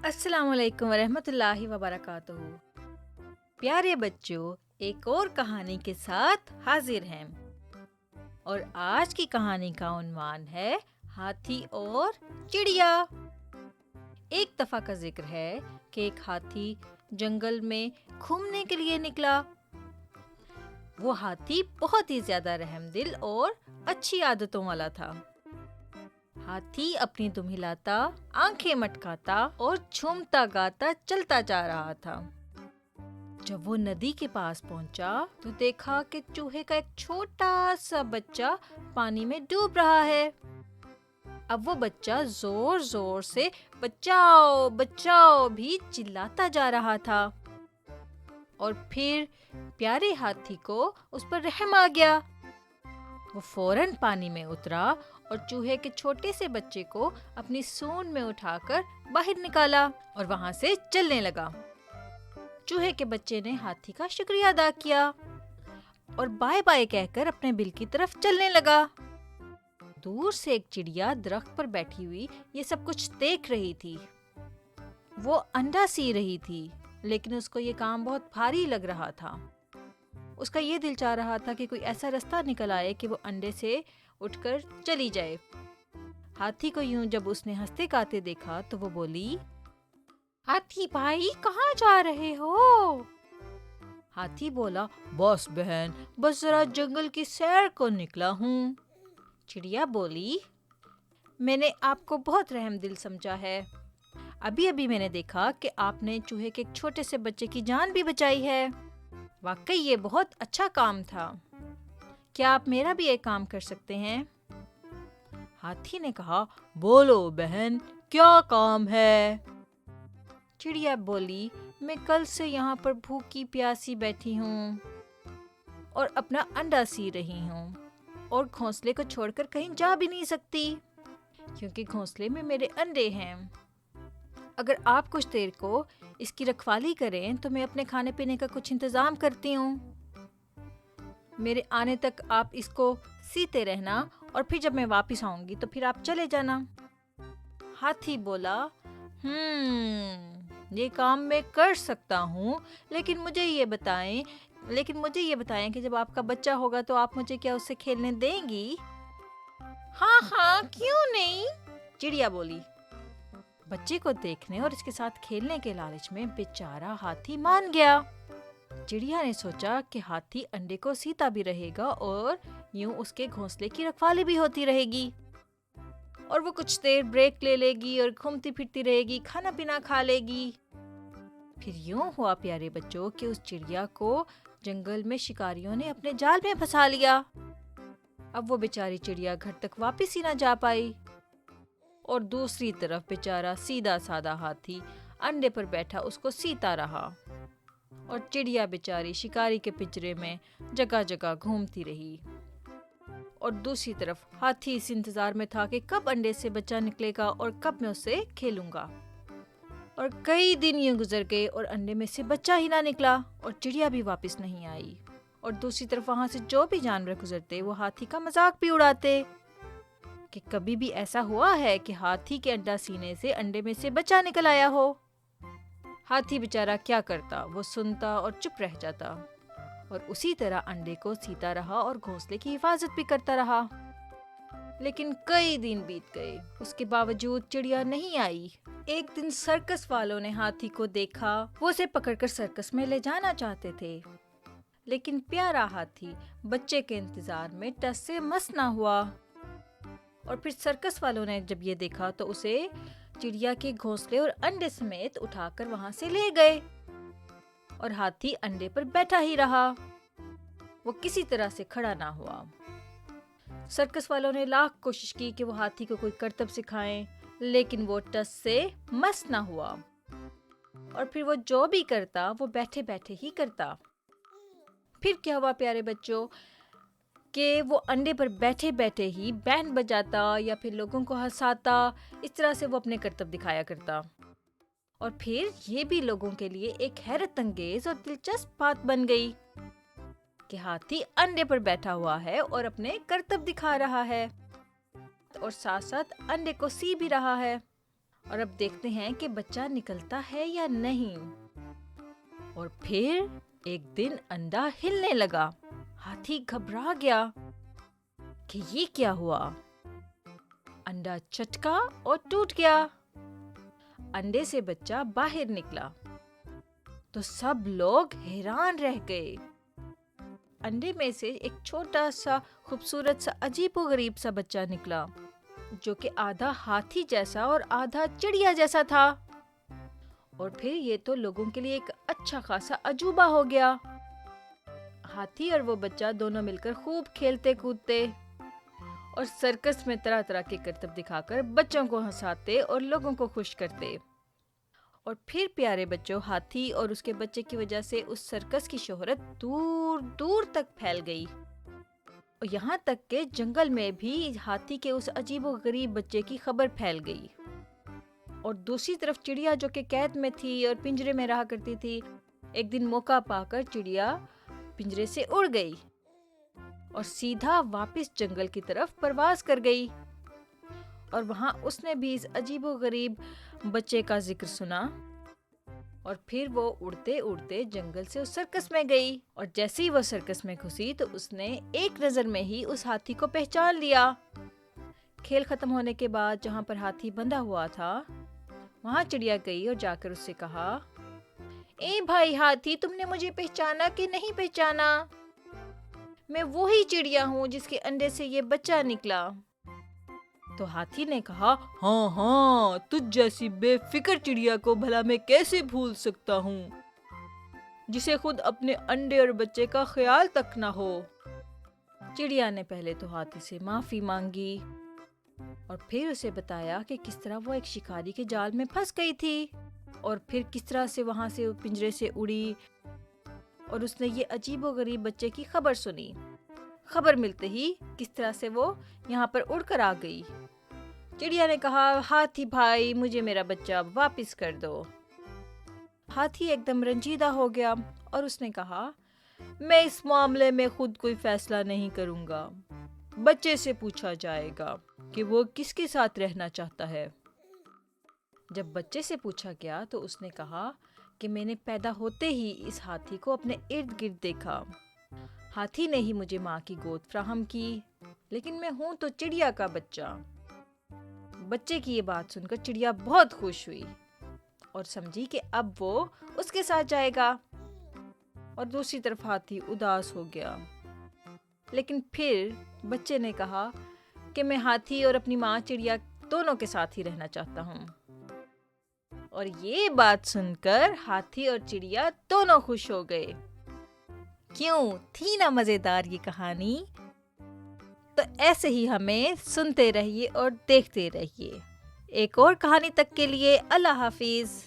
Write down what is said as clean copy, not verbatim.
अस्सलाम वालेकुम वरहमतुल्लाहि वबरकातुहू। प्यारे बच्चों, एक और कहानी के साथ हाजिर हैं और आज की कहानी का उन्वान है हाथी और चिड़िया। एक दफा का जिक्र है कि एक हाथी जंगल में घूमने के लिए निकला। वो हाथी बहुत ही ज्यादा रहमदिल और अच्छी आदतों वाला था। हाथी अपनी दुम हिलाता, आंखें मटकाता और झूमता गाता चलता जा रहा था। जब वो नदी के पास पहुंचा तो देखा कि चूहे का एक छोटा सा बच्चा पानी में डूब रहा है। अब वो बच्चा जोर जोर से बचाओ बचाओ भी चिल्लाता जा रहा था और फिर प्यारे हाथी को उस पर रहम आ गया। वो फौरन पानी में उतरा और चूहे के छोटे से बच्चे को अपनी सूंड में उठाकर बाहर निकाला और वहां से चलने लगा। चूहे के बच्चे ने हाथी का शुक्रिया अदा किया और बाय बाय कहकर अपने बिल की तरफ चलने लगा। दूर से एक चिड़िया दरख्त पर बैठी हुई ये सब कुछ देख रही थी। वो अंडा सी रही थी, लेकिन उसको ये काम बहुत भारी लग रहा था। उसका ये दिल चाह रहा था कि कोई ऐसा रास्ता निकल आए कि वो अंडे से उठकर चली जाए। हाथी को यूं जब उसने हंसते गाते देखा तो वो बोली, हाथी भाई कहाँ जा रहे हो? हाथी बोला, बस बहन, बस जरा जंगल की सैर को निकला हूँ। चिड़िया बोली, मैंने आपको बहुत रहमदिल समझा है। अभी अभी मैंने देखा कि आपने चूहे के एक छोटे से बच्चे की जान भी बचाई है। वाकई ये बहुत अच्छा काम था। क्या आप मेरा भी एक काम कर सकते हैं? हाथी ने कहा, बोलो बहन, क्या काम है? चिड़िया बोली, मैं कल से यहाँ पर भूखी प्यासी बैठी हूँ और अपना अंडा सी रही हूँ और घोंसले को छोड़कर कहीं जा भी नहीं सकती क्योंकि घोंसले में मेरे अंडे हैं। अगर आप कुछ देर को इसकी रखवाली करें तो मैं अपने खाने पीने का कुछ इंतजाम करती हूँ। मेरे आने तक आप इसको सीते रहना और फिर जब मैं वापस आऊंगी तो फिर आप चले जाना। हाथी बोला, ये काम मैं कर सकता हूँ, लेकिन मुझे ये बताएं कि जब आपका बच्चा होगा तो आप मुझे क्या उससे खेलने देंगी? हाँ हाँ, क्यों नहीं? चिड़िया बोली। बच्चे को देखने और इसके साथ खेलने के लालच में बेचारा हाथी मान गया। चिड़िया ने सोचा कि हाथी अंडे को सीता भी रहेगा और यूं उसके घोंसले की रखवाली भी होती रहेगी और वो कुछ देर ब्रेक ले लेगी और घूमती फिरती रहेगी, खाना पीना खा लेगी। फिर यूं हुआ प्यारे बच्चों कि उस चिड़िया को जंगल में शिकारियों ने अपने जाल में फंसा लिया। अब वो बेचारी चिड़िया घर तक वापस ही ना जा पाई और दूसरी तरफ बेचारा सीधा साधा हाथी अंडे पर बैठा उसको सीता रहा और चिड़िया बेचारी शिकारी के पिंजरे में जगह जगह घूमती रही। और दूसरी तरफ हाथी इस इंतजार में था कि कब अंडे से बच्चा निकलेगा और कब मैं उससे खेलूंगा। और कई दिन यूं गुजर गए और अंडे में से बच्चा ही ना निकला और चिड़िया भी वापस नहीं आई। और दूसरी तरफ वहां से जो भी जानवर गुजरते वो हाथी का मजाक भी उड़ाते कि कभी भी ऐसा हुआ है कि हाथी के अंडा सीने से अंडे में से बच्चा निकल आया हो। हाथी बेचारा क्या करता, वो सुनता और चुप रह जाता और उसी तरह अंडे को सीता रहा और घोंसले की हिफाजत भी करता रहा। लेकिन कई दिन बीत गए, उसके बावजूद चिड़िया नहीं आई। एक दिन सर्कस वालों ने हाथी को देखा। वो उसे पकड़कर सर्कस में ले जाना चाहते थे, लेकिन प्यारा हाथी बच्चे के इंतजार में टस से मस ना हुआ। और फिर सर्कस वालों ने जब ये देखा तो उसे चिड़िया के घोंसले और अंडे समेत उठाकर वहां से ले गए और हाथी अंडे पर बैठा ही रहा। वो किसी तरह से खड़ा ना हुआ। सर्कस वालों ने लाख कोशिश की कि वो हाथी को कोई करतब सिखाएं, लेकिन वो टस से मस ना हुआ। और फिर वो जो भी करता वो बैठे बैठे ही करता। फिर क्या हुआ प्यारे बच्चों कि वो अंडे पर बैठे बैठे ही बैंड बजाता या फिर लोगों को हंसाता। इस तरह से वो अपने करतब दिखाया करता और फिर ये भी लोगों के लिए एक हैरत अंगेज और दिलचस्प बात बन गई कि हाथी अंडे पर बैठा हुआ है और अपने करतब दिखा रहा है और साथ साथ अंडे को सी भी रहा है। اور اب دیکھتے ہیں کہ بچہ نکلتا ہے یا نہیں۔ اور پھر ایک دن انڈا ہلنے لگا۔ ہاتھی گھبرا گیا کہ یہ کیا ہوا۔ انڈا چٹکا اور ٹوٹ گیا۔ انڈے سے بچہ باہر نکلا تو سب لوگ حیران رہ گئے۔ انڈے میں سے ایک چھوٹا سا خوبصورت سا عجیب و غریب سا بچہ نکلا جو کہ آدھا ہاتھی جیسا اور آدھا چڑیا جیسا تھا۔ اور پھر یہ تو لوگوں کے لیے ایک اچھا خاصا عجوبہ ہو گیا۔ ہاتھی اور وہ بچہ دونوں مل کر خوب کھیلتے کودتے اور سرکس میں طرح طرح کے کرتب دکھا کر بچوں کو ہنساتے اور لوگوں کو خوش کرتے۔ اور پھر پیارے بچوں، ہاتھی اور اس کے بچے کی وجہ سے اس سرکس کی شہرت دور دور تک پھیل گئی، اور یہاں تک کہ جنگل میں بھی ہاتھی کے اس عجیب و غریب بچے کی خبر پھیل گئی۔ اور دوسری طرف چڑیا جو کہ قید میں تھی اور پنجرے میں رہا کرتی تھی، ایک دن موقع پا کر چڑیا پنجرے سے اڑ گئی اور سیدھا واپس جنگل کی طرف پرواز کر گئی۔ اور وہاں اس نے بھی اس عجیب و غریب بچے کا ذکر سنا، اور پھر وہ اڑتے اڑتے جنگل سے اس سرکس میں گئی، اور جیسے ہی وہ سرکس میں گھسی تو اس نے ایک نظر میں ہی اس ہاتھی کو پہچان لیا۔ کھیل ختم ہونے کے بعد جہاں پر ہاتھی بندھا ہوا تھا وہاں چڑیا گئی اور جا کر اس سے کہا، اے بھائی ہاتھی، تم نے مجھے پہچانا کہ نہیں پہچانا؟ میں وہی چڑیا ہوں جس کے انڈے سے یہ بچہ نکلا۔ تو ہاتھی نے کہا، ہاں ہاں، تجھ جیسی بے فکر چڑیا کو بھلا میں کیسے بھول سکتا ہوں، جسے خود اپنے انڈے اور بچے کا خیال تک نہ ہو۔ چڑیا نے پہلے تو ہاتھی سے معافی مانگی اور پھر اسے بتایا کہ کس طرح وہ ایک شکاری کے جال میں پھنس گئی تھی، اور پھر کس طرح سے وہاں سے پنجرے سے اڑی، اور اس نے یہ عجیب و غریب بچے کی خبر سنی۔ خبر ملتے ہی کس طرح سے وہ یہاں پر اڑ کر آ گئی۔ چڑیا نے کہا، ہاتھی بھائی، مجھے میرا بچہ واپس کر دو۔ ہاتھی ایک دم رنجیدہ ہو گیا اور اس نے کہا، میں اس معاملے میں خود کوئی فیصلہ نہیں کروں گا، بچے سے پوچھا جائے گا کہ وہ کس کے ساتھ رہنا چاہتا ہے۔ جب بچے سے پوچھا گیا تو اس نے کہا کہ میں نے پیدا ہوتے ہی اس ہاتھی کو اپنے ارد گرد دیکھا۔ ہاتھی نے ہی مجھے ماں کی گود فراہم کی، لیکن میں ہوں تو چڑیا کا بچہ۔ بچے کی یہ بات سن کر چڑیا بہت خوش ہوئی اور سمجھی کہ اب وہ اس کے ساتھ جائے گا، اور دوسری طرف ہاتھی اداس ہو گیا۔ لیکن پھر بچے نے کہا کہ میں ہاتھی اور اپنی ماں چڑیا دونوں کے ساتھ ہی رہنا چاہتا ہوں۔ اور یہ بات سن کر ہاتھی اور چڑیا دونوں خوش ہو گئے۔ کیوں تھی نا مزیدار یہ کہانی؟ تو ایسے ہی ہمیں سنتے رہیے اور دیکھتے رہیے۔ ایک اور کہانی تک کے لیے اللہ حافظ۔